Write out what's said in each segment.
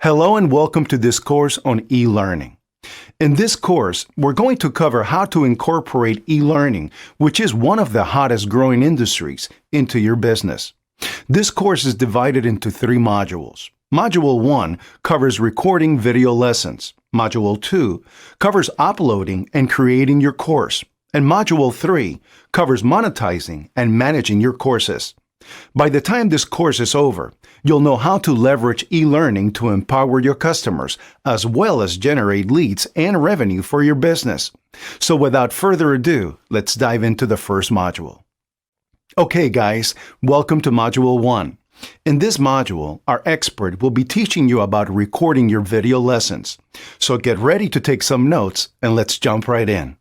Hello and welcome to this course on e-learning. In this course, we're going to cover how to incorporate e-learning, which is one of the hottest growing industries, into your business. This course is divided into 3 modules. Module 1 covers recording video lessons. Module 2 covers uploading and creating your course. And Module 3 covers monetizing and managing your courses. By the time this course is over, you'll know how to leverage e-learning to empower your customers, as well as generate leads and revenue for your business. So without further ado, let's dive into the first module. Okay guys, welcome to Module 1. In this module, our expert will be teaching you about recording your video lessons. So get ready to take some notes and let's jump right in.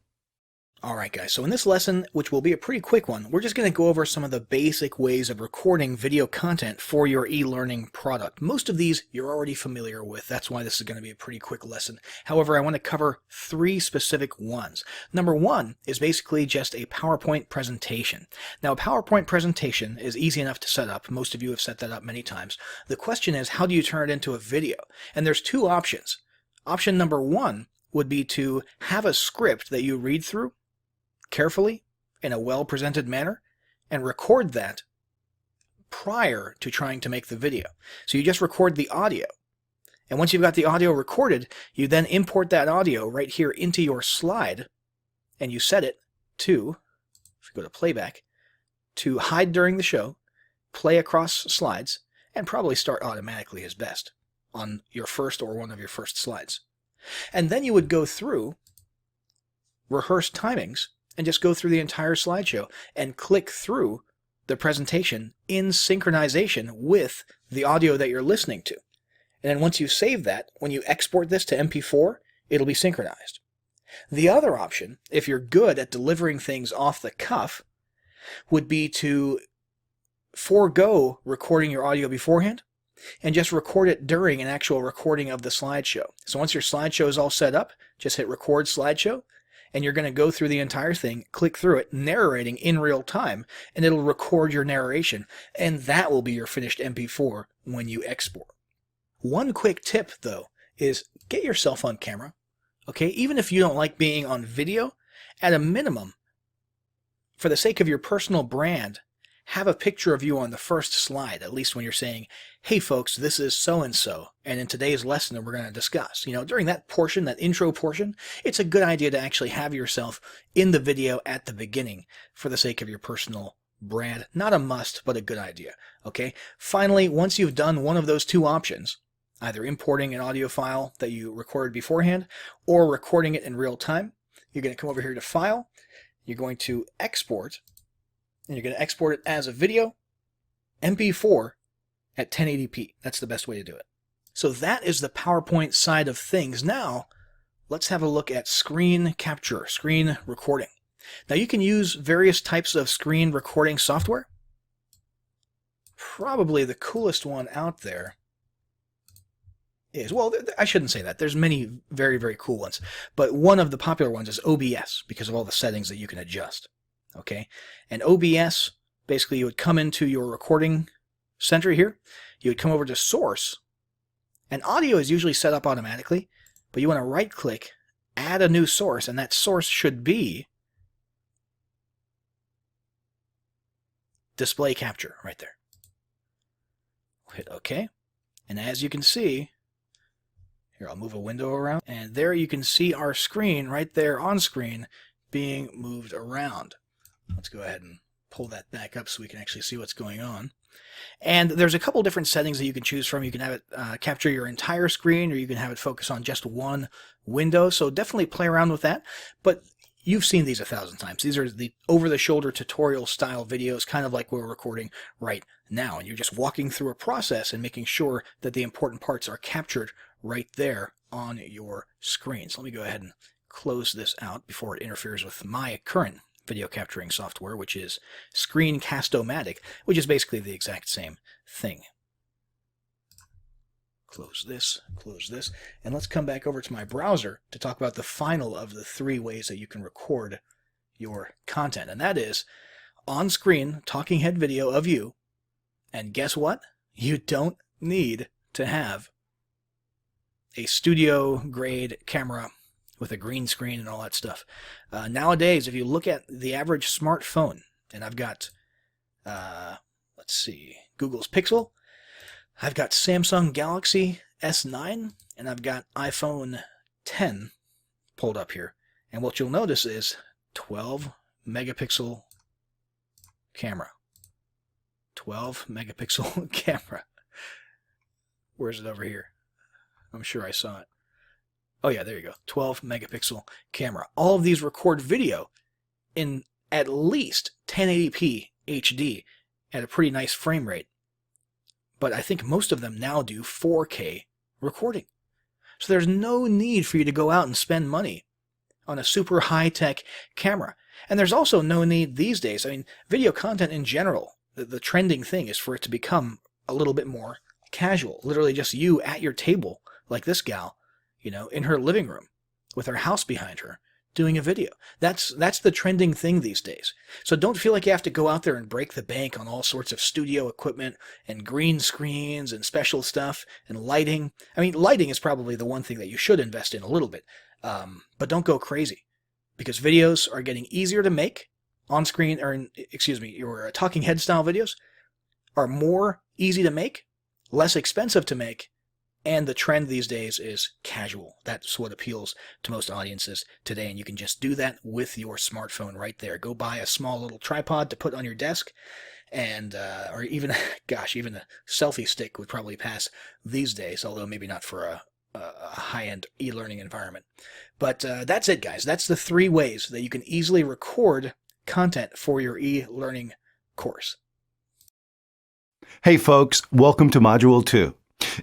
Alright guys, so in this lesson, which will be a pretty quick one, we're just going to go over some of the basic ways of recording video content for your e-learning product. Most of these you're already familiar with, that's why this is going to be a pretty quick lesson. However, I want to cover 3 specific ones. Number 1 is basically just a PowerPoint presentation. Now a PowerPoint presentation is easy enough to set up, most of you have set that up many times. The question is, how do you turn it into a video? And there's 2 options. Option number 1 would be to have a script that you read through carefully in a well-presented manner and record that prior to trying to make the video. So you just record the audio. And once you've got the audio recorded, you then import that audio right here into your slide and you set it to, if you go to playback, to hide during the show, play across slides, and probably start automatically is best on your first or one of your first slides. And then you would go through rehearse timings and just go through the entire slideshow and click through the presentation in synchronization with the audio that you're listening to. And then once you save that, when you export this to MP4, it'll be synchronized. The other option, if you're good at delivering things off the cuff, would be to forego recording your audio beforehand and just record it during an actual recording of the slideshow. So once your slideshow is all set up, just hit record slideshow, and you're going to go through the entire thing, click through it, narrating in real time, and it'll record your narration, and that will be your finished MP4 when you export. One quick tip, though, is get yourself on camera, okay? Even if you don't like being on video, at a minimum, for the sake of your personal brand, have a picture of you on the first slide, at least when you're saying, hey folks, this is so-and-so, and in today's lesson we're going to discuss. You know, during that portion, that intro portion, it's a good idea to actually have yourself in the video at the beginning for the sake of your personal brand. Not a must, but a good idea, okay? Finally, once you've done one of those 2 options, either importing an audio file that you recorded beforehand or recording it in real time, you're going to come over here to File, you're going to Export, and you're going to export it as a video, MP4 at 1080p. That's the best way to do it. So that is the PowerPoint side of things. Now, let's have a look at screen capture, screen recording. Now you can use various types of screen recording software. Probably the coolest one out there is, well, I shouldn't say that. There's many very, very cool ones. But one of the popular ones is OBS because of all the settings that you can adjust. Okay, and OBS, basically you would come into your recording center here, you would come over to Source, and audio is usually set up automatically, but you want to right click, add a new source, and that source should be display capture right there. Hit OK, and as you can see, here I'll move a window around, and there you can see our screen right there on screen being moved around. Let's go ahead and pull that back up so we can actually see what's going on. And there's a couple different settings that you can choose from. You can have it capture your entire screen, or you can have it focus on just one window. So definitely play around with that. But you've seen these 1,000 times. These are the over-the-shoulder tutorial style videos, kind of like we're recording right now. And you're just walking through a process and making sure that the important parts are captured right there on your screen. So let me go ahead and close this out before it interferes with my current video capturing software, which is Screencast-O-Matic, which is basically the exact same thing. Close this, and let's come back over to my browser to talk about the final of the 3 ways that you can record your content, and that is on-screen talking head video of you, and guess what? You don't need to have a studio grade camera with a green screen and all that stuff. Nowadays, if you look at the average smartphone, and I've got, let's see, Google's Pixel, I've got Samsung Galaxy S9, and I've got iPhone 10 pulled up here. And what you'll notice is 12 megapixel camera. 12 megapixel camera. Where's it over here? I'm sure I saw it. Oh yeah, there you go. 12 megapixel camera. All of these record video in at least 1080p HD at a pretty nice frame rate. But I think most of them now do 4K recording. So there's no need for you to go out and spend money on a super high-tech camera. And there's also no need these days. I mean, video content in general, the trending thing is for it to become a little bit more casual. Literally just you at your table, like this gal, you know, in her living room with her house behind her, doing a video. That's the trending thing these days. So don't feel like you have to go out there and break the bank on all sorts of studio equipment and green screens and special stuff and lighting. I mean, lighting is probably the one thing that you should invest in a little bit. But don't go crazy, because videos are getting easier to make on screen, or excuse me, your talking head style videos are more easy to make, less expensive to make, and the trend these days is casual. That's what appeals to most audiences today, and you can just do that with your smartphone right there. Go buy a small little tripod to put on your desk, and or even, gosh, even a selfie stick would probably pass these days, although maybe not for a high-end e-learning environment. But that's it, guys. That's the 3 ways that you can easily record content for your e-learning course. Hey folks, welcome to Module 2.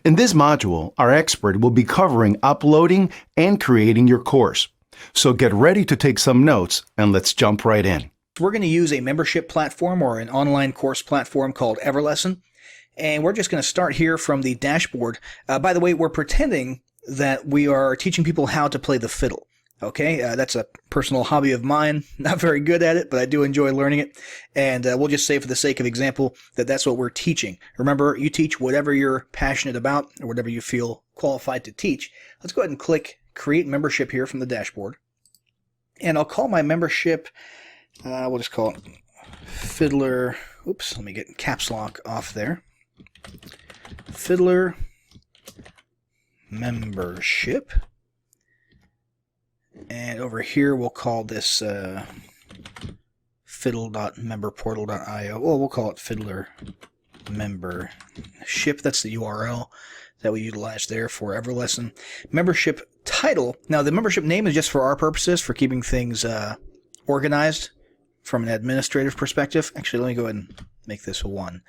In this module, our expert will be covering uploading and creating your course. So get ready to take some notes, and let's jump right in. We're going to use a membership platform or an online course platform called Everlesson. And we're just going to start here from the dashboard. By the way, we're pretending that we are teaching people how to play the fiddle. Okay, that's a personal hobby of mine. Not very good at it, but I do enjoy learning it. And we'll just say for the sake of example that that's what we're teaching. Remember, you teach whatever you're passionate about or whatever you feel qualified to teach. Let's go ahead and click Create Membership here from the dashboard. And I'll call my membership, we'll just call it Fiddler. Oops, let me get caps lock off there. Fiddler Membership. And over here, we'll call this fiddle.memberportal.io. Well, we'll call it Fiddler Membership. That's the URL that we utilize there for Everlesson. Membership title. Now, the membership name is just for our purposes, for keeping things organized from an administrative perspective. Actually, let me go ahead and make this a 1.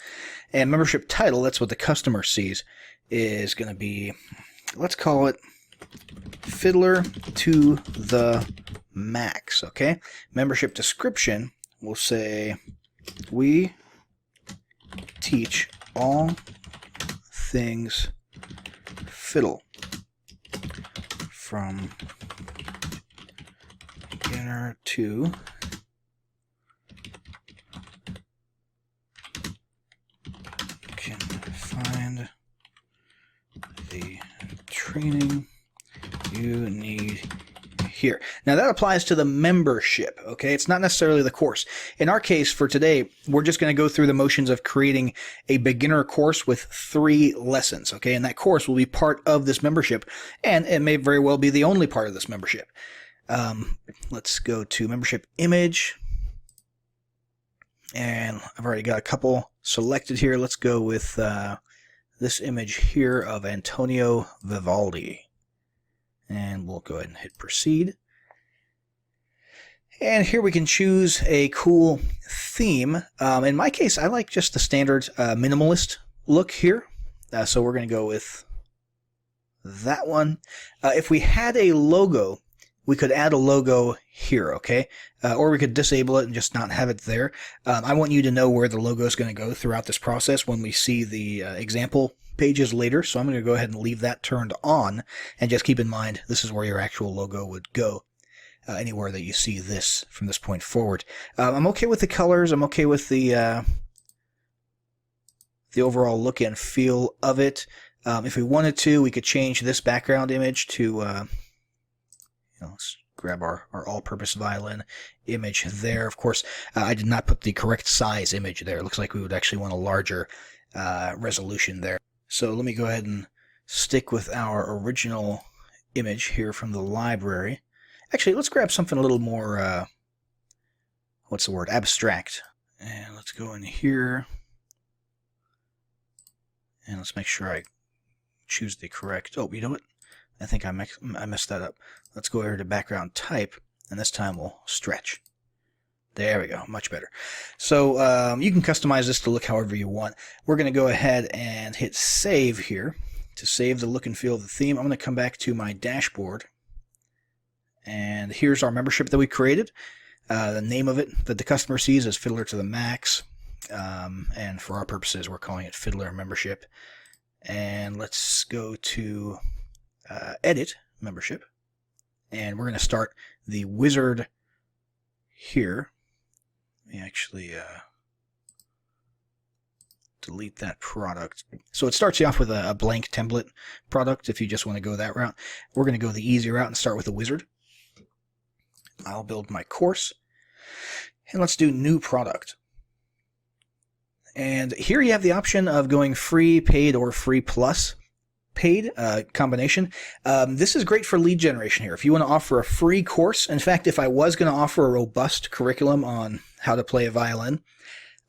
And membership title, that's what the customer sees, is going to be, let's call it Fiddler to the Max, okay? Membership description, we'll say, we teach all things fiddle from beginner to can find the training you need here. Now that applies to the membership, okay? It's not necessarily the course. In our case for today, we're just going to go through the motions of creating a beginner course with 3 lessons, okay? And that course will be part of this membership, and it may very well be the only part of this membership. Let's go to membership image, and I've already got a couple selected here. Let's go with this image here of Antonio Vivaldi. And we'll go ahead and hit proceed. And here we can choose a cool theme. In my case, I like just the standard minimalist look here. So we're going to go with that one. If we had a logo, we could add a logo here, okay? Or we could disable it and just not have it there. I want you to know where the logo is going to go throughout this process when we see the example pages later. So I'm going to go ahead and leave that turned on, and just keep in mind this is where your actual logo would go. Anywhere that you see this from this point forward. I'm okay with the colors. I'm okay with the overall look and feel of it. If we wanted to, we could change this background image to, let's grab our all-purpose violin image there. Of course, I did not put the correct size image there. It looks like we would actually want a larger resolution there. So let me go ahead and stick with our original image here from the library. Actually, let's grab something a little more, what's the word, abstract. And let's go in here. And let's make sure I choose the correct, oh, you know what? I think I messed that up. Let's go over to background type, and this time we'll stretch. There we go, much better. So you can customize this to look however you want. We're going to go ahead and hit save here to save the look and feel of the theme. I'm going to come back to my dashboard, and here's our membership that we created. The name of it that the customer sees is Fiddler to the Max, and for our purposes, we're calling it Fiddler Membership. And let's go to Edit Membership, and we're going to start the wizard here. Let me actually delete that product. So it starts you off with a blank template product if you just want to go that route. We're going to go the easy route and start with a wizard. I'll build my course, and let's do new product. And here you have the option of going free, paid, or free plus paid combination. This is great for lead generation here. If you want to offer a free course, in fact, if I was going to offer a robust curriculum on how to play a violin,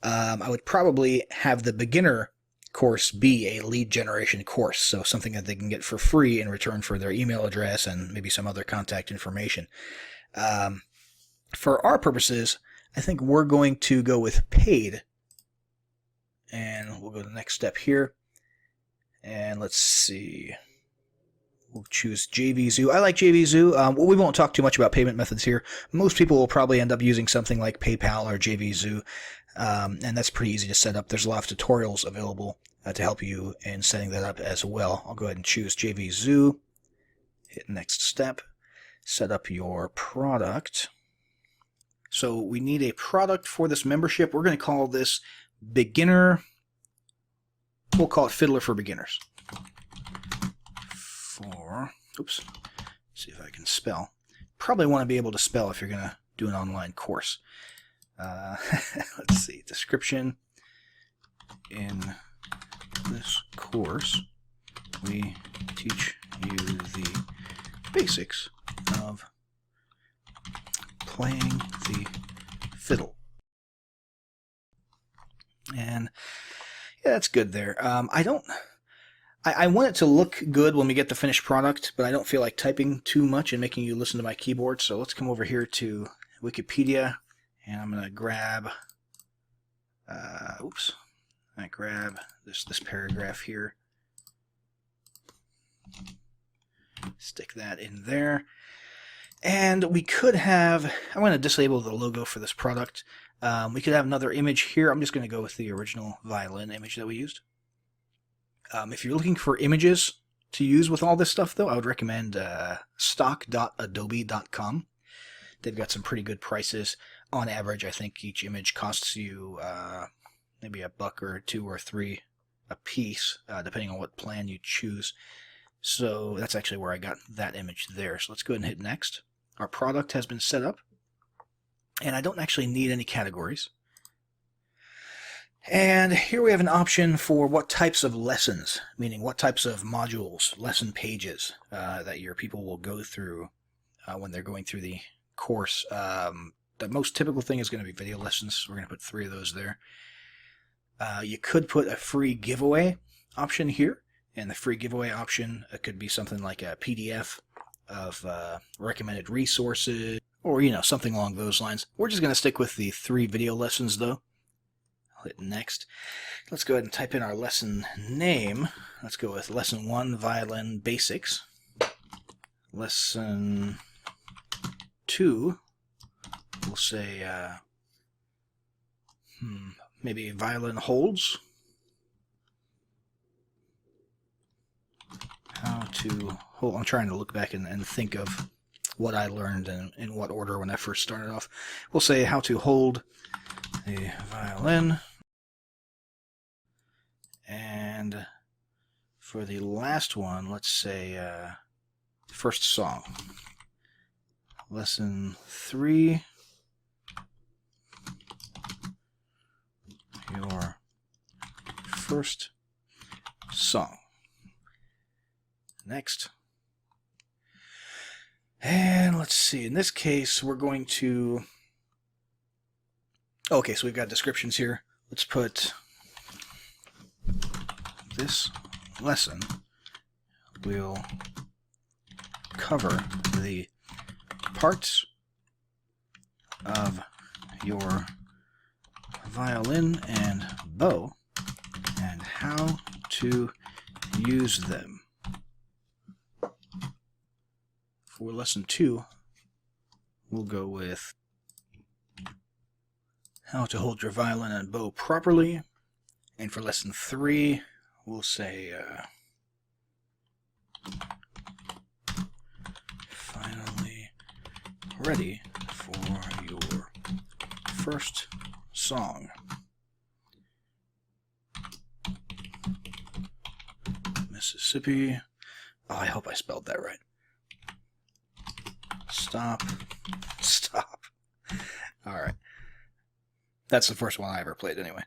I would probably have the beginner course be a lead generation course, so something that they can get for free in return for their email address and maybe some other contact information. For our purposes, I think we're going to go with paid. And we'll go to the next step here. And let's see. We'll choose JVZoo. I like JVZoo. Well, we won't talk too much about payment methods here. Most people will probably end up using something like PayPal or JVZoo. And that's pretty easy to set up. There's a lot of tutorials available to help you in setting that up as well. I'll go ahead and choose JVZoo. Hit next step. Set up your product. So we need a product for this membership. We're going to call this beginner. We'll call it Fiddler for Beginners. Oops. See if I can spell. Probably want to be able to spell if you're going to do an online course. Let's see. Description. In this course, we teach you the basics of playing the fiddle. And yeah, that's good there. I want it to look good when we get the finished product, but I don't feel like typing too much and making you listen to my keyboard. So let's come over here to Wikipedia, and I'm going to grab, I grab this paragraph here. Stick that in there. And we could have, I'm going to disable the logo for this product. We could have another image here. I'm just going to go with the original violin image that we used. If you're looking for images to use with all this stuff, though, I would recommend stock.adobe.com. They've got some pretty good prices. On average, I think each image costs you maybe $1 or $2 or $3 a piece, depending on what plan you choose. So that's actually where I got that image there. So let's go ahead and hit next. Our product has been set up, and I don't actually need any categories. And here we have an option for what types of lessons, meaning what types of modules, lesson pages that your people will go through when they're going through the course. The most typical thing is going to be video lessons. We're going to put 3 of those there. You could put a free giveaway option here, and the free giveaway option could be something like a PDF of recommended resources, or something along those lines. We're just going to stick with the 3 video lessons, though. I'll hit next. Let's go ahead and type in our lesson name. Let's go with Lesson 1, Violin Basics. Lesson 2, we'll say, maybe Violin Holds. How to hold. I'm trying to look back and think of what I learned and in what order when I first started off. We'll say how to hold a violin. And For the last one, let's say first song. Lesson 3. Your first song. Next. And let's see, in this case, we're going to... Okay, so we've got descriptions here. Let's put this lesson will cover the parts of your violin and bow and how to use them. For lesson 2, we'll go with how to hold your violin and bow properly. And for lesson 3, we'll say finally ready for your first song. Mississippi. Oh, I hope I spelled that right. Stop. Stop. Alright. That's the first one I ever played anyway.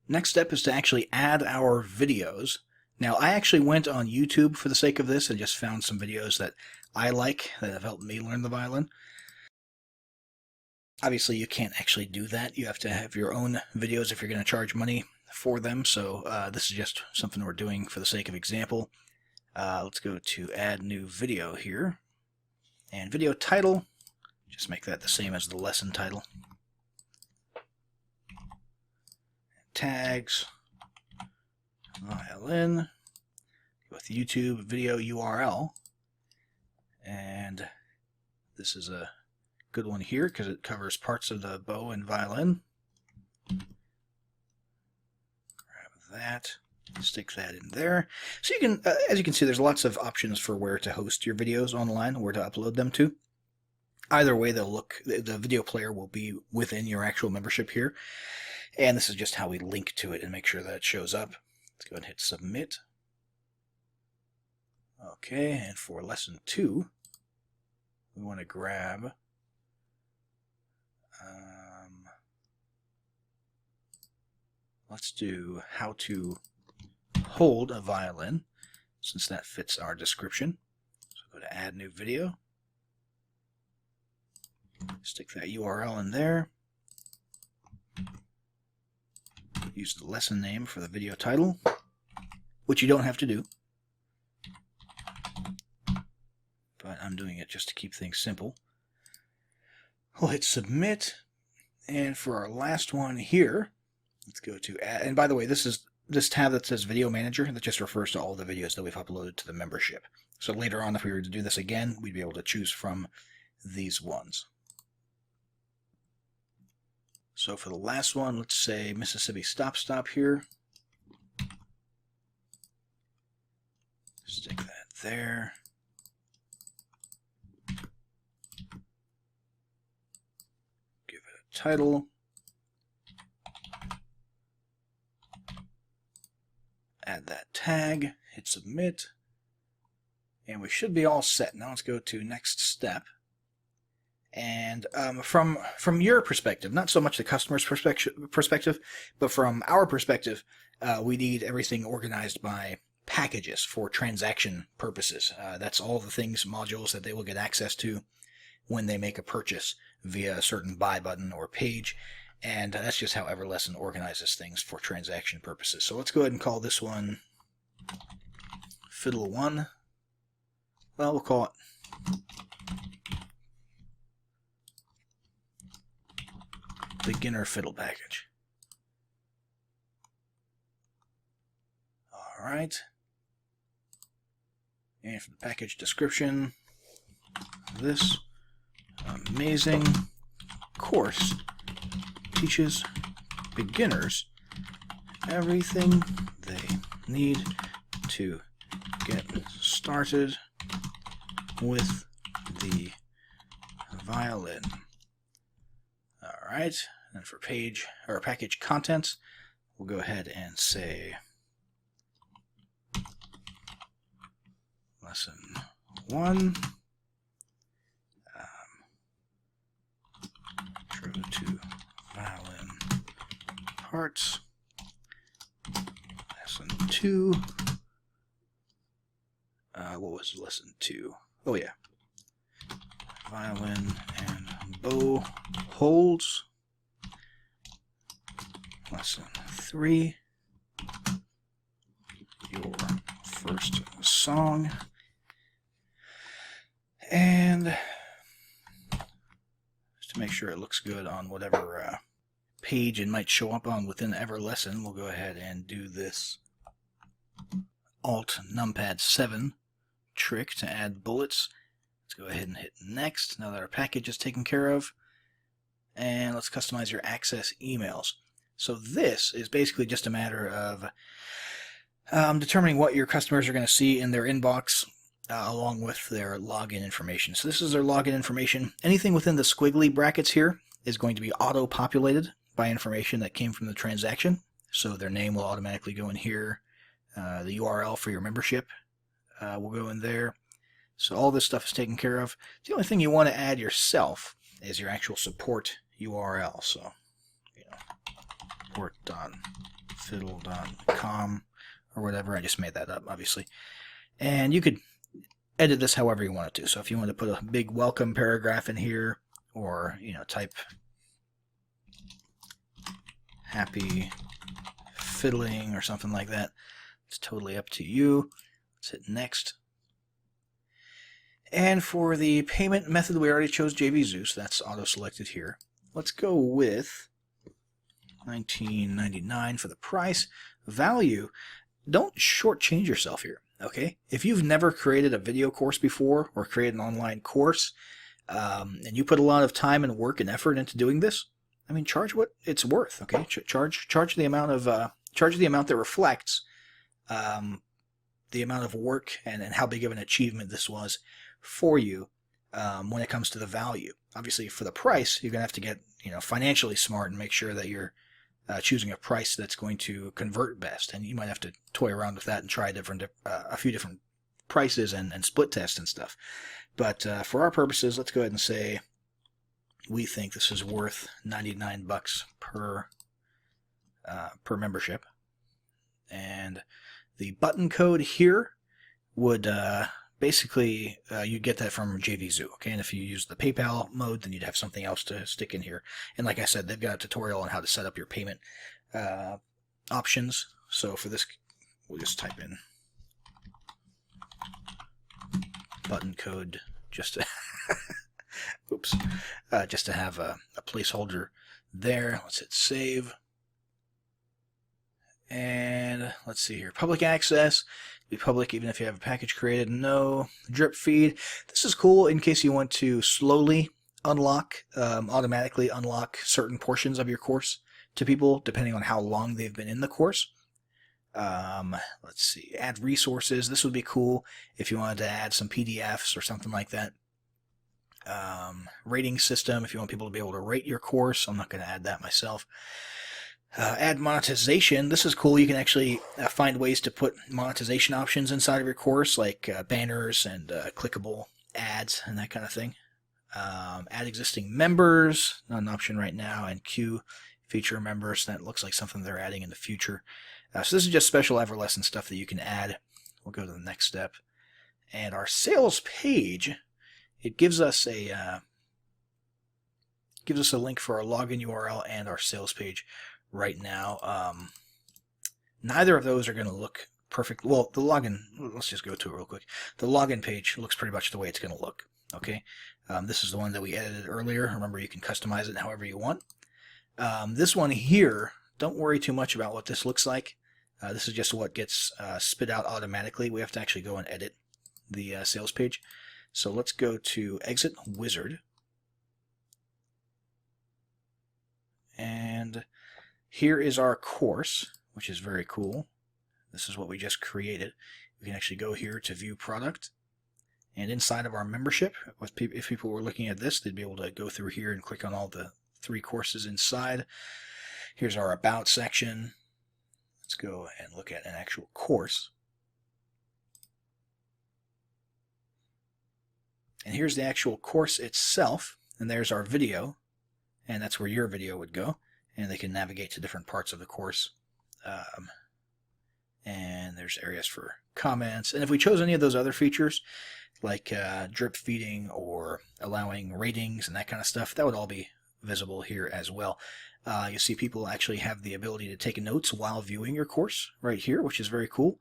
Next step is to actually add our videos. Now, I actually went on YouTube for the sake of this and just found some videos that I like that have helped me learn the violin. Obviously, you can't actually do that. You have to have your own videos if you're going to charge money for them. So this is just something we're doing for the sake of example. Let's go to add new video here. And video title, just make that the same as the lesson title. Tags, violin, with YouTube video URL. And this is a good one here because it covers parts of the bow and violin. Grab that, stick that in there. So you can, as you can see, there's lots of options for where to host your videos online, where to upload them to. Either way, they'll look, the video player will be within your actual membership here. And this is just how we link to it and make sure that it shows up. Let's go ahead and hit submit. Okay, and for lesson 2, we want to grab let's do how to hold a violin, since that fits our description. So go to add new video. Stick that URL in there. Use the lesson name for the video title, which you don't have to do. But I'm doing it just to keep things simple. We'll hit submit. And for our last one here, let's go to add. And by the way, this is this tab that says Video Manager. That just refers to all the videos that we've uploaded to the membership. So later on, if we were to do this again, we'd be able to choose from these ones. So for the last one, let's say Mississippi Stop Stop here. Stick that there. Give it a title. Add that tag, hit submit, and we should be all set. Now let's go to next step. And from your perspective, not so much the customer's perspective, but from our perspective, we need everything organized by packages for transaction purposes. That's all the things, modules that they will get access to when they make a purchase via a certain buy button or page. And that's just how Everlesson organizes things for transaction purposes. So let's go ahead and call this one Fiddle 1. Well, we'll call it Beginner Fiddle Package. Alright. And for the package description, this amazing course teaches beginners everything they need to get started with the violin. Alright, and for page or package contents, we'll go ahead and say lesson 1. Intro to violin parts. Lesson 2. What was lesson 2? Oh yeah. Violin and bow holds. Lesson 3. Your first song. And just to make sure it looks good on whatever page it might show up on within every lesson, we'll go ahead and do this Alt Numpad 7 trick to add bullets. Let's go ahead and hit next now that our package is taken care of. And let's customize your access emails. So this is basically just a matter of determining what your customers are going to see in their inbox along with their login information. So this is their login information. Anything within the squiggly brackets here is going to be auto-populated by information that came from the transaction. So their name will automatically go in here. The URL for your membership will go in there. So all this stuff is taken care of. The only thing you want to add yourself is your actual support URL. So, support.fiddle.com or whatever. I just made that up, obviously. And you could edit this however you want it to. So if you want to put a big welcome paragraph in here, or type happy fiddling or something like that, it's totally up to you. Let's hit next. And for the payment method, we already chose JV Zeus. That's auto-selected here. Let's go with $19.99 for the price. Value, don't shortchange yourself here, okay? If you've never created a video course before or created an online course, and you put a lot of time and work and effort into doing this, I mean, charge what it's worth, okay? Charge the amount of charge the amount that reflects the amount of work and how big of an achievement this was for you when it comes to the value. Obviously, for the price, you're gonna have to get financially smart and make sure that you're choosing a price that's going to convert best, and you might have to toy around with that and try a few different prices and split test and stuff. But for our purposes, let's go ahead and say we think this is worth $99 per membership, and the button code here would basically you'd get that from JVZoo, okay? And if you use the PayPal mode, then you'd have something else to stick in here. And like I said, they've got a tutorial on how to set up your payment options. So for this, we'll just type in button code just to oops, just to have a placeholder there. Let's hit save. And let's see here. Public access. Be public even if you have a package created. No. Drip feed. This is cool in case you want to slowly unlock, automatically unlock certain portions of your course to people depending on how long they've been in the course. Let's see. Add resources. This would be cool if you wanted to add some PDFs or something like that. Rating system if you want people to be able to rate your course. I'm not going to add that myself. Add monetization. This is cool. You can actually find ways to put monetization options inside of your course, like banners and clickable ads and that kind of thing. Add existing members, not an option right now, and queue feature members. That looks like something they're adding in the future. So this is just special Everlesson stuff that you can add. We'll go to the next step. And our sales page, it gives us a link for our login URL and our sales page. Right now, neither of those are going to look perfect. Well, the login, let's just go to it real quick. The login page looks pretty much the way it's going to look. Okay, this is the one that we edited earlier. Remember, you can customize it however you want. This one here, don't worry too much about what this looks like. This is just what gets spit out automatically. We have to actually go and edit the sales page. So let's go to Exit Wizard. And here is our course, which is very cool. This is what we just created. We can actually go here to View Product. And inside of our membership, if people were looking at this, they'd be able to go through here and click on all the 3 courses inside. Here's our About section. Let's go and look at an actual course. And here's the actual course itself, and there's our video, and that's where your video would go, and they can navigate to different parts of the course. And there's areas for comments, and if we chose any of those other features like drip feeding or allowing ratings and that kind of stuff, that would all be visible here as well. You see people actually have the ability to take notes while viewing your course right here, which is very cool.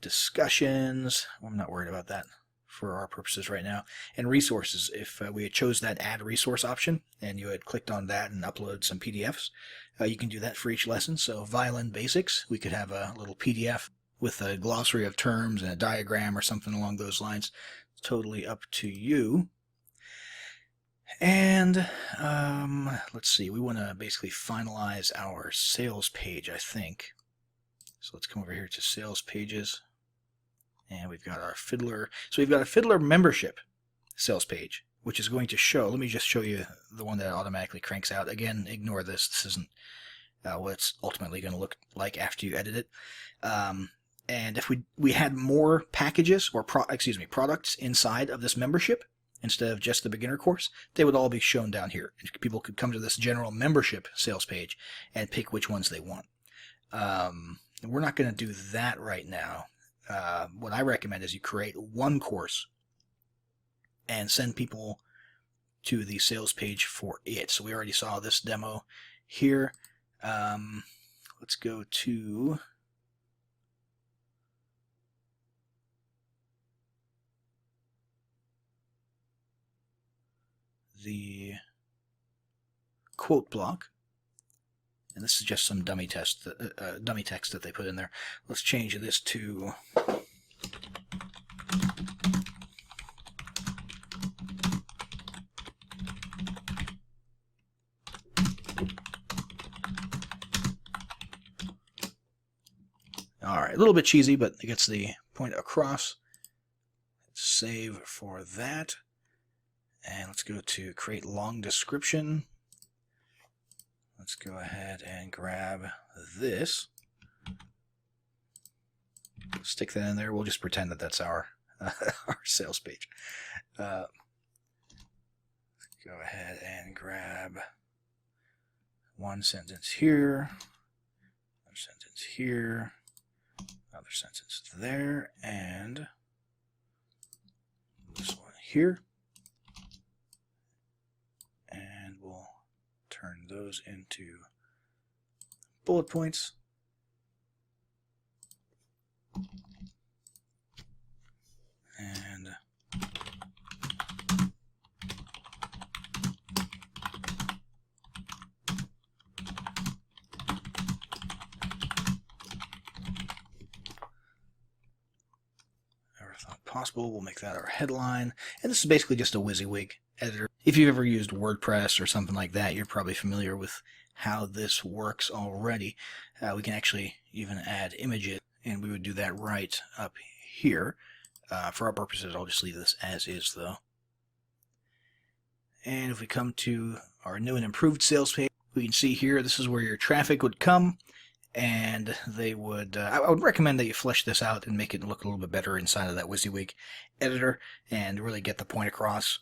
Discussions, I'm not worried about that for our purposes right now. And resources, if we had chose that add resource option and you had clicked on that and upload some PDFs, you can do that for each lesson. So violin basics, we could have a little PDF with a glossary of terms and a diagram or something along those lines. It's totally up to you. And let's see, we want to basically finalize our sales page, I think. So let's come over here to sales pages. And we've got our Fiddler. So we've got a Fiddler membership sales page, which is going to show. Let me just show you the one that automatically cranks out. Again, ignore this. This isn't what it's ultimately going to look like after you edit it. And if we had more packages or products inside of this membership instead of just the beginner course, they would all be shown down here. And people could come to this general membership sales page and pick which ones they want. We're not going to do that right now. What I recommend is you create one course and send people to the sales page for it. So we already saw this demo here. Let's go to the quote block. And this is just some dummy text that they put in there. Let's change this to alright, a little bit cheesy, but it gets the point across. Let's save for that. And let's go to create long description. Let's go ahead and grab this. Stick that in there. We'll just pretend that that's our our sales page. Let's go ahead and grab one sentence here, another sentence here, another sentence there, and this one here. And we'll turn those into bullet points. And never thought possible, we'll make that our headline. And this is basically just a WYSIWYG editor. If you've ever used WordPress or something like that, you're probably familiar with how this works already. We can actually even add images, and we would do that right up here. For our purposes, I'll just leave this as is, though. And if we come to our new and improved sales page, we can see here, this is where your traffic would come, and they would, I would recommend that you flesh this out and make it look a little bit better inside of that WYSIWYG editor and really get the point across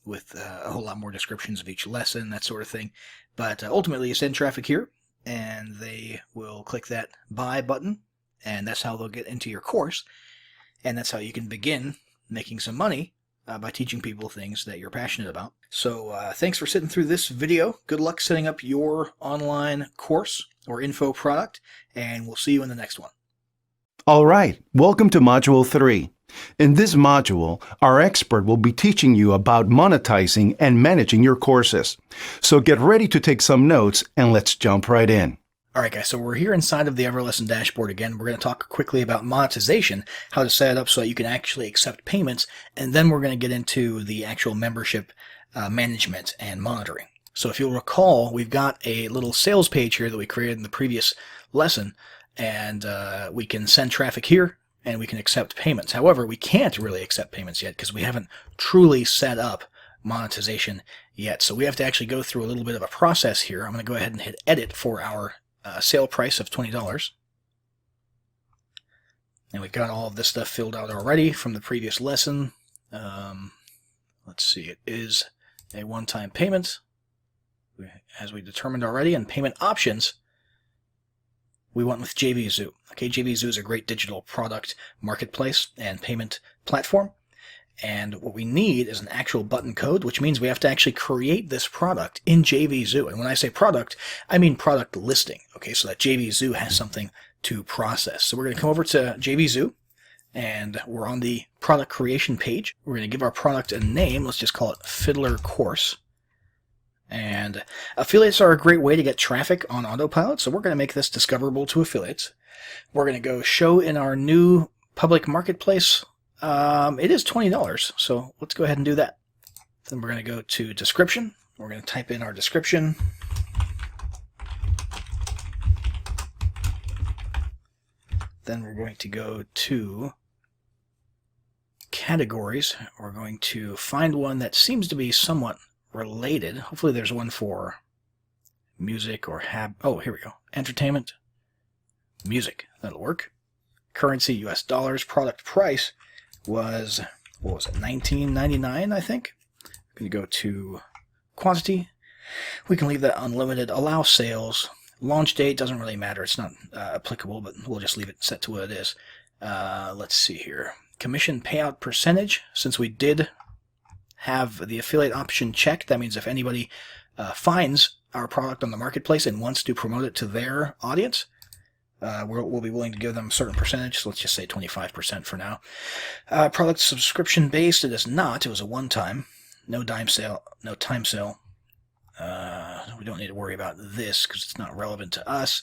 with a whole lot more descriptions of each lesson, that sort of thing. But ultimately, you send traffic here, and they will click that buy button, and that's how they'll get into your course. And that's how you can begin making some money by teaching people things that you're passionate about. So thanks for sitting through this video. Good luck setting up your online course or info product, and we'll see you in the next one. All right, welcome to Module 3. In this module, our expert will be teaching you about monetizing and managing your courses. So get ready to take some notes, and let's jump right in. All right, guys, so we're here inside of the EverLesson dashboard again. We're going to talk quickly about monetization, how to set it up so that you can actually accept payments, and then we're going to get into the actual membership management and monitoring. So if you'll recall, we've got a little sales page here that we created in the previous lesson, and we can send traffic here, and we can accept payments. However, we can't really accept payments yet because we haven't truly set up monetization yet. So we have to actually go through a little bit of a process here. I'm going to go ahead and hit edit for our sale price of $20. And we've got all of this stuff filled out already from the previous lesson. Let's see, it is a one-time payment, as we determined already, and payment options. We went with JVZoo. Okay, JVZoo is a great digital product marketplace and payment platform. And what we need is an actual button code, which means we have to actually create this product in JVZoo. And when I say product, I mean product listing. Okay, so that JVZoo has something to process. So we're going to come over to JVZoo, and we're on the product creation page. We're going to give our product a name. Let's just call it Fiddler Course. And affiliates are a great way to get traffic on autopilot, so we're going to make this discoverable to affiliates. We're going to go show in our new public marketplace. It is $20, so let's go ahead and do that. Then we're going to go to description. We're going to type in our description. Then we're going to go to categories. We're going to find one that seems to be somewhat related. Hopefully there's one for music or oh, here we go. Entertainment, music. That'll work. Currency, US dollars. Product price was, what was it, $19.99, I think. I'm going to go to quantity. We can leave that unlimited. Allow sales. Launch date doesn't really matter. It's not applicable, but we'll just leave it set to what it is. Let's see here. Commission payout percentage. Since we did have the affiliate option checked, that means if anybody finds our product on the marketplace and wants to promote it to their audience, we'll be willing to give them a certain percentage. So let's just say 25% for now. Product subscription based. It is not. It was a one-time. No time sale. We don't need to worry about this because it's not relevant to us.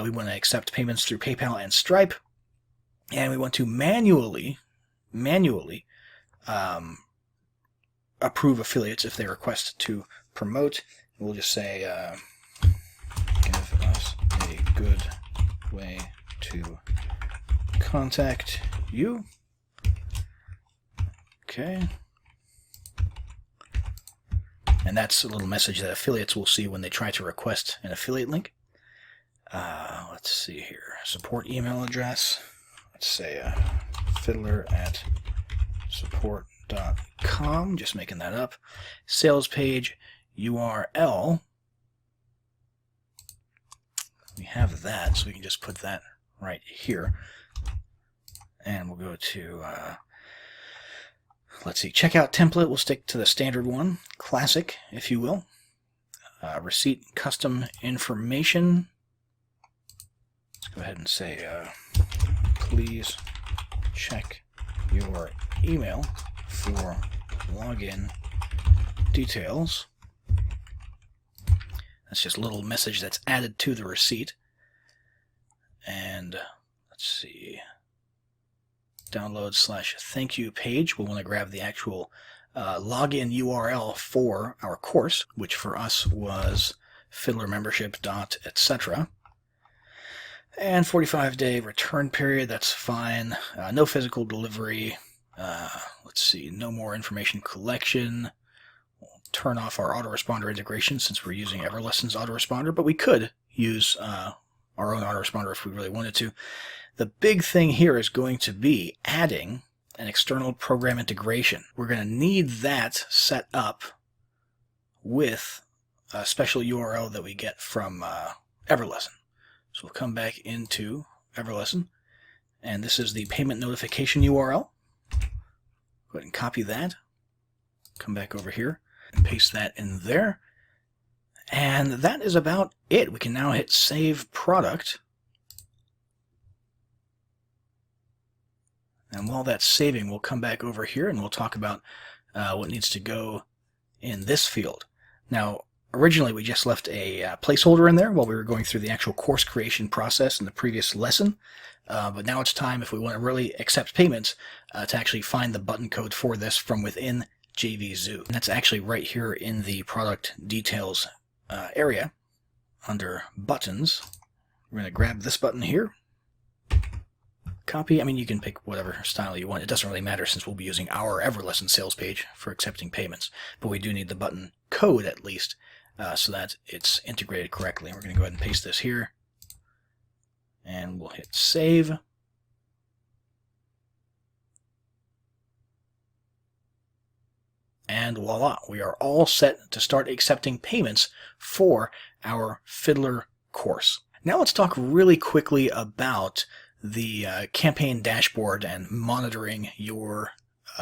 We want to accept payments through PayPal and Stripe, and we want to manually approve affiliates if they request to promote. We'll just say, give us a good way to contact you. Okay. And that's a little message that affiliates will see when they try to request an affiliate link. Let's see here. Support email address. Let's say fiddler@support.com. Just making that up. Sales page URL. We have that, so we can just put that right here. And we'll go to... let's see, checkout template, we'll stick to the standard one, classic, if you will. Receipt custom information. Let's go ahead and say, please check your email for login details. That's just a little message that's added to the receipt. And let's see... download/thank you page. We'll want to grab the actual login URL for our course, which for us was fiddlermembership.etc. And 45-day return period, that's fine. No physical delivery. Let's see, no more information collection. We'll turn off our autoresponder integration since we're using Everlesson's autoresponder, but we could use our own autoresponder if we really wanted to. The big thing here is going to be adding an external program integration. We're going to need that set up with a special URL that we get from Everlesson. So we'll come back into Everlesson, and this is the payment notification URL. Go ahead and copy that. Come back over here and paste that in there. And that is about it. We can now hit Save Product. And while that's saving, we'll come back over here and we'll talk about what needs to go in this field. Now, originally we just left a placeholder in there while we were going through the actual course creation process in the previous lesson. But now it's time, if we want to really accept payments, to actually find the button code for this from within JVZoo. And that's actually right here in the product details area under buttons. We're going to grab this button here. Copy. I mean, you can pick whatever style you want. It doesn't really matter since we'll be using our Everlesson sales page for accepting payments. But we do need the button code at least so that it's integrated correctly. We're going to go ahead and paste this here. And we'll hit save. And voila, we are all set to start accepting payments for our Fiddler course. Now let's talk really quickly about the campaign dashboard and monitoring your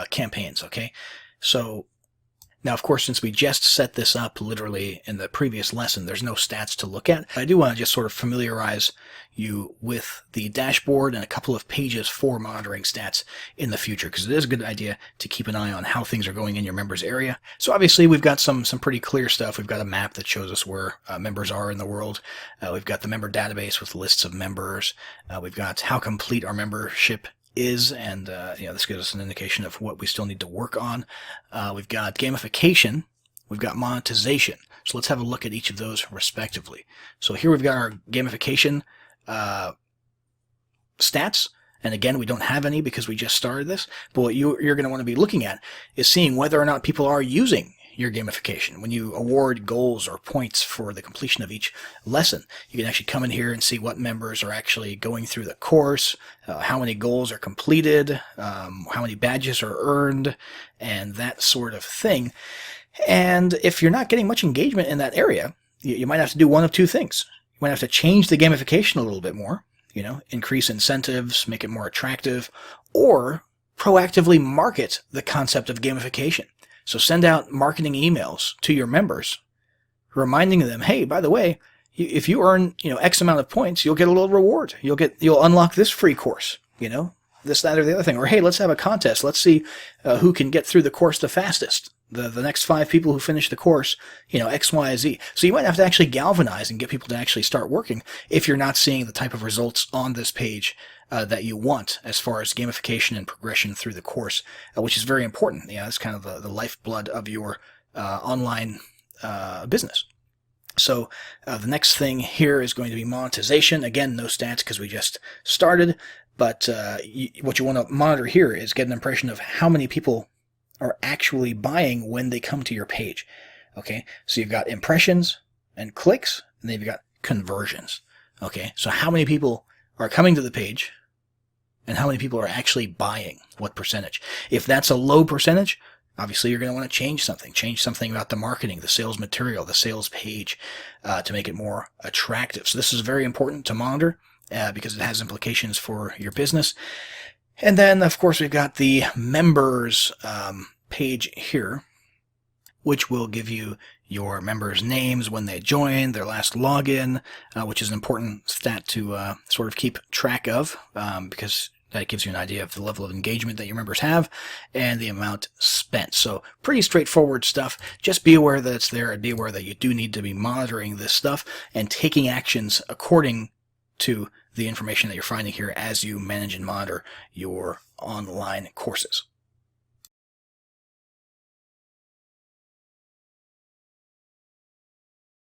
campaigns, okay? So now, of course, since we just set this up literally in the previous lesson, there's no stats to look at. I do want to just sort of familiarize you with the dashboard and a couple of pages for monitoring stats in the future, because it is a good idea to keep an eye on how things are going in your members area. So obviously, we've got some pretty clear stuff. We've got a map that shows us where members are in the world. We've got the member database with lists of members. We've got how complete our membership is, and this gives us an indication of what we still need to work on. We've got gamification, we've got monetization. So let's have a look at each of those respectively. So here we've got our gamification stats, and again, we don't have any because we just started this, but what you're going to want to be looking at is seeing whether or not people are using your gamification. When you award goals or points for the completion of each lesson, you can actually come in here and see what members are actually going through the course, how many goals are completed, how many badges are earned, and that sort of thing. And if you're not getting much engagement in that area, you might have to do one of two things. You might have to change the gamification a little bit more, increase incentives, make it more attractive, or proactively market the concept of gamification. So send out marketing emails to your members, reminding them, hey, by the way, if you earn, X amount of points, you'll get a little reward. You'll unlock this free course, this, that, or the other thing. Or, hey, let's have a contest. Let's see who can get through the course the fastest. The next 5 people who finish the course, X, Y, Z. So you might have to actually galvanize and get people to actually start working if you're not seeing the type of results on this page that you want as far as gamification and progression through the course, which is very important. It's kind of the lifeblood of your online business. So the next thing here is going to be monetization. Again, no stats because we just started, but what you want to monitor here is get an impression of how many people are actually buying when they come to your page. Okay, so you've got impressions and clicks, and then you've got conversions. Okay, so how many people are coming to the page and how many people are actually buying, what percentage. If that's a low percentage, obviously you're going to want to change something about the marketing, the sales material, the sales page to make it more attractive. So this is very important to monitor because it has implications for your business. And then, of course, we've got the members page here, which will give you your members' names when they join, their last login, which is an important stat to sort of keep track of because that gives you an idea of the level of engagement that your members have and the amount spent. So pretty straightforward stuff. Just be aware that it's there and be aware that you do need to be monitoring this stuff and taking actions according to the information that you're finding here as you manage and monitor your online courses.